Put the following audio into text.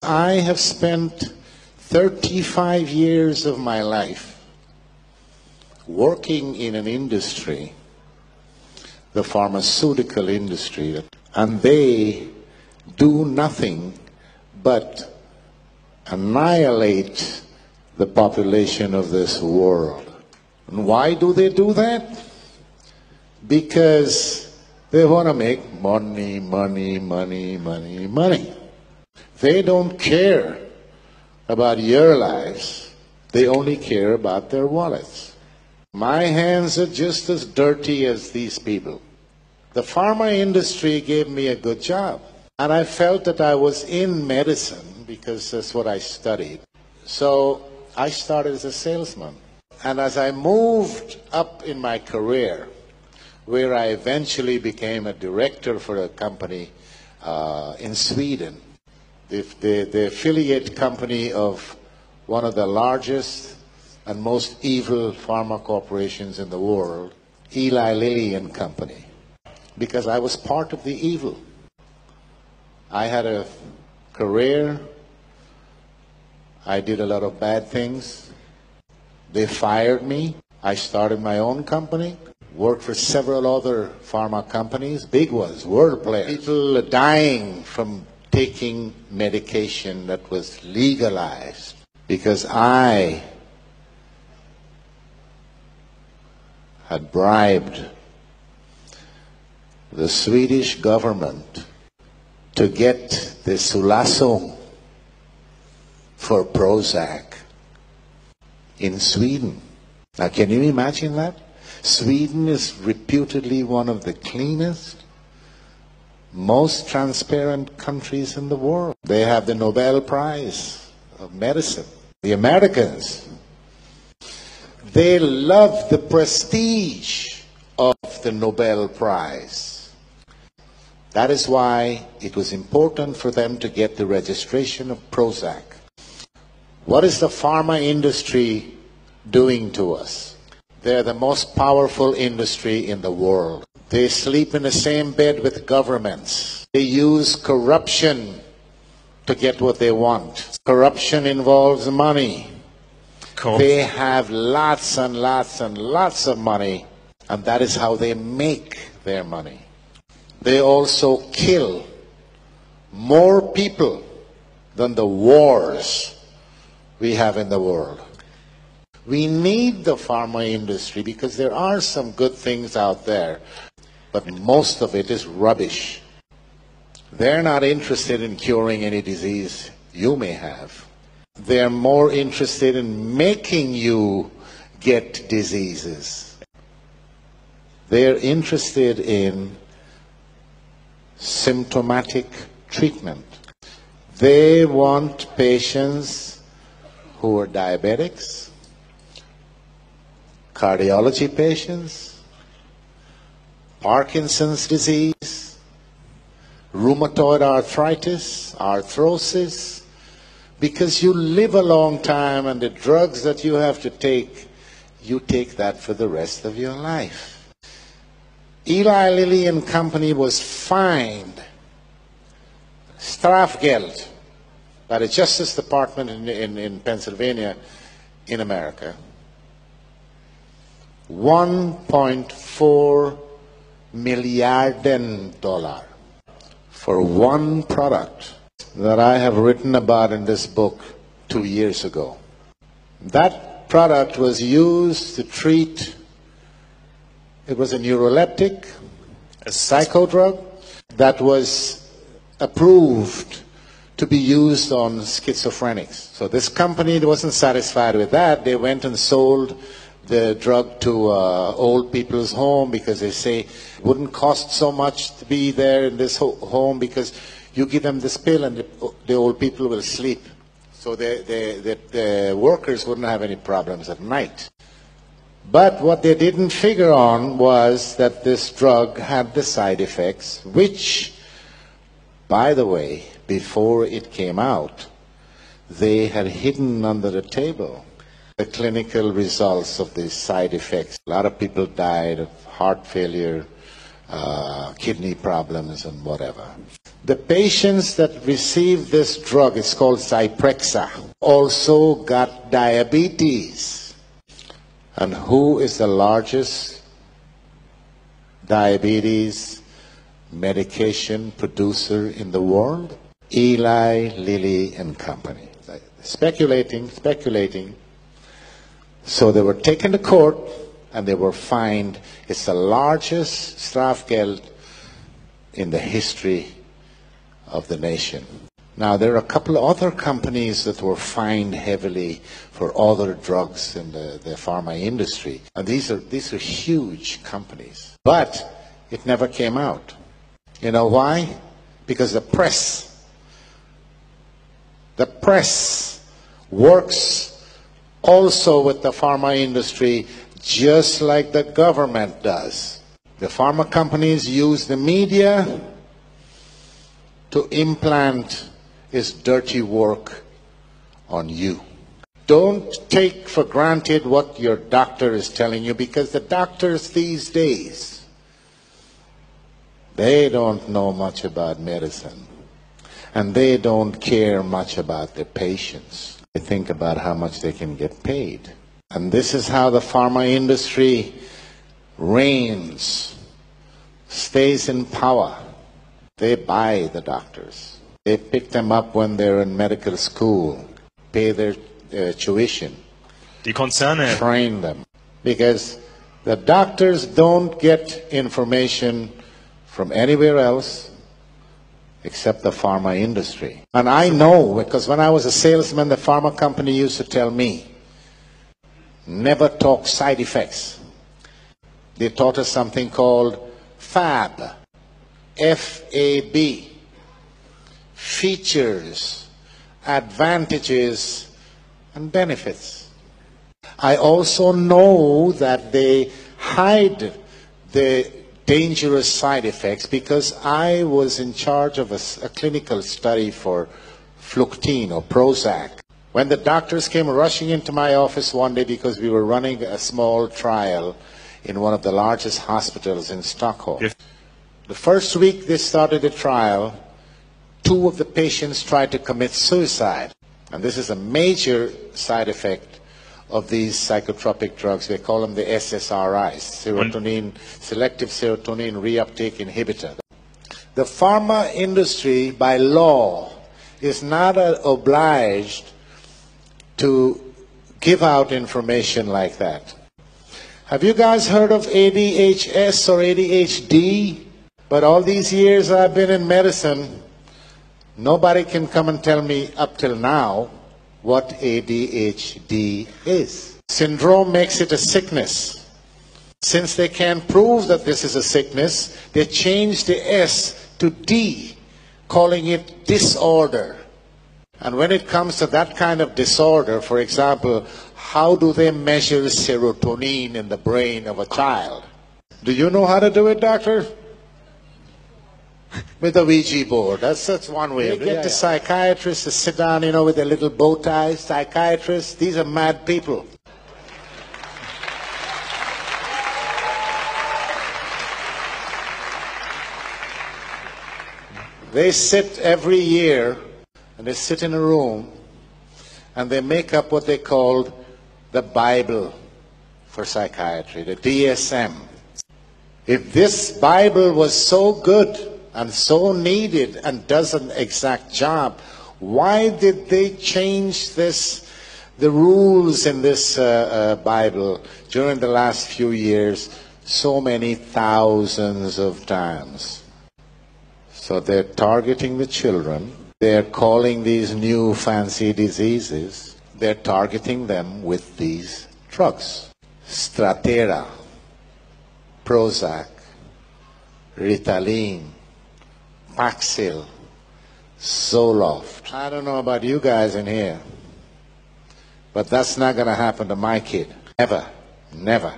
I have spent 35 years of my life working in an industry, the pharmaceutical industry, and they do nothing but annihilate the population of this world. And why do they do that? Because they want to make money, money, money, money, money. They don't care about your lives. They only care about their wallets. My hands are just as dirty as these people. The pharma industry gave me a good job. And I felt that I was in medicine because that's what I studied. So I started as a salesman. And as I moved up in my career, where I eventually became a director for a company in Sweden, the affiliate company of one of the largest and most evil pharma corporations in the world, Eli Lilly and Company, because I was part of the evil. I had a career. I did a lot of bad things. They fired me. I started my own company, worked for several other pharma companies, big ones, world players. People dying from taking medication that was legalized because I had bribed the Swedish government to get the Sulaso for Prozac in Sweden. Now, can you imagine that? Sweden is reputedly one of the cleanest, most transparent countries in the world. They have the Nobel Prize of Medicine. The Americans, they love the prestige of the Nobel Prize. That is why it was important for them to get the registration of Prozac. What is the pharma industry doing to us? They're the most powerful industry in the world. They sleep in the same bed with governments. They use corruption to get what they want. Corruption involves money. They have lots and lots and lots of money, and that is how they make their money. They also kill more people than the wars we have in the world. We need the pharma industry because there are some good things out there, but most of it is rubbish. They're not interested in curing any disease you may have. They're more interested in making you get diseases. They're interested in symptomatic treatment. They want patients who are diabetics, cardiology patients, Parkinson's disease, rheumatoid arthritis, arthrosis, because you live a long time and the drugs that you have to take, you take that for the rest of your life. Eli Lilly and Company was fined, Strafgeld, by the Justice Department in Pennsylvania, in America, $1.4 million for one product that I have written about in this book 2 years ago. That product was used to treat, it was a neuroleptic, a psychodrug that was approved to be used on schizophrenics. So this company wasn't satisfied with that. They went and sold the drug to old people's home because they say it wouldn't cost so much to be there in this home because you give them this pill and the old people will sleep. So the workers wouldn't have any problems at night. But what they didn't figure on was that this drug had the side effects, which, by the way, before it came out, they had hidden under the table the clinical results of these side effects. A lot of people died of heart failure, kidney problems, and whatever. The patients that received this drug, it's called Zyprexa, also got diabetes. And who is the largest diabetes medication producer in the world? Eli Lilly and Company. Speculating. So they were taken to court and they were fined. It's the largest strafgeld in the history of the nation. Now there are a couple of other companies that were fined heavily for other drugs in the pharma industry. And these are huge companies. But it never came out. You know why? Because the press works also with the pharma industry just like the government does. The pharma companies use the media to implant its dirty work on you. Don't take for granted what your doctor is telling you, because the doctors these days, they don't know much about medicine. And they don't care much about their patients. They think about how much they can get paid. And this is how the pharma industry reigns, stays in power. They buy the doctors. They pick them up when they're in medical school, pay their tuition, Die Konzerne train them. Because the doctors don't get information from anywhere else except the pharma industry. And I know, because when I was a salesman, the pharma company used to tell me, never talk side effects. They taught us something called FAB, F-A-B, features, advantages, and benefits. I also know that they hide the dangerous side effects, because I was in charge of a clinical study for Fluctine or Prozac. When the doctors came rushing into my office one day because we were running a small trial in one of the largest hospitals in Stockholm. Yes. The first week they started the trial, 2 of the patients tried to commit suicide. And this is a major side effect of these psychotropic drugs. They call them the SSRIs, serotonin, selective serotonin reuptake inhibitor. The pharma industry, by law, is not obliged to give out information like that. Have you guys heard of ADHS or ADHD? But all these years I've been in medicine, nobody can come and tell me up till now what ADHD is. Syndrome makes it a sickness. Since they can't prove that this is a sickness, they changed the S to D, calling it disorder. And when it comes to that kind of disorder, for example, how do they measure serotonin in the brain of a child? Do you know how to do it, doctor? With a Ouija board. That's one way. They get the psychiatrists to sit down, with their little bow ties. Psychiatrists, these are mad people. They sit every year, and they sit in a room, and they make up what they call the Bible for psychiatry, the DSM. If this Bible was so good and so needed and does an exact job, why did they change the rules in this Bible during the last few years so many thousands of times? So they're targeting the children. They're calling these new fancy diseases, they're targeting them with these drugs. Stratera, Prozac, Ritalin, Paxil, Zoloft. I don't know about you guys in here, but that's not going to happen to my kid. Never, never.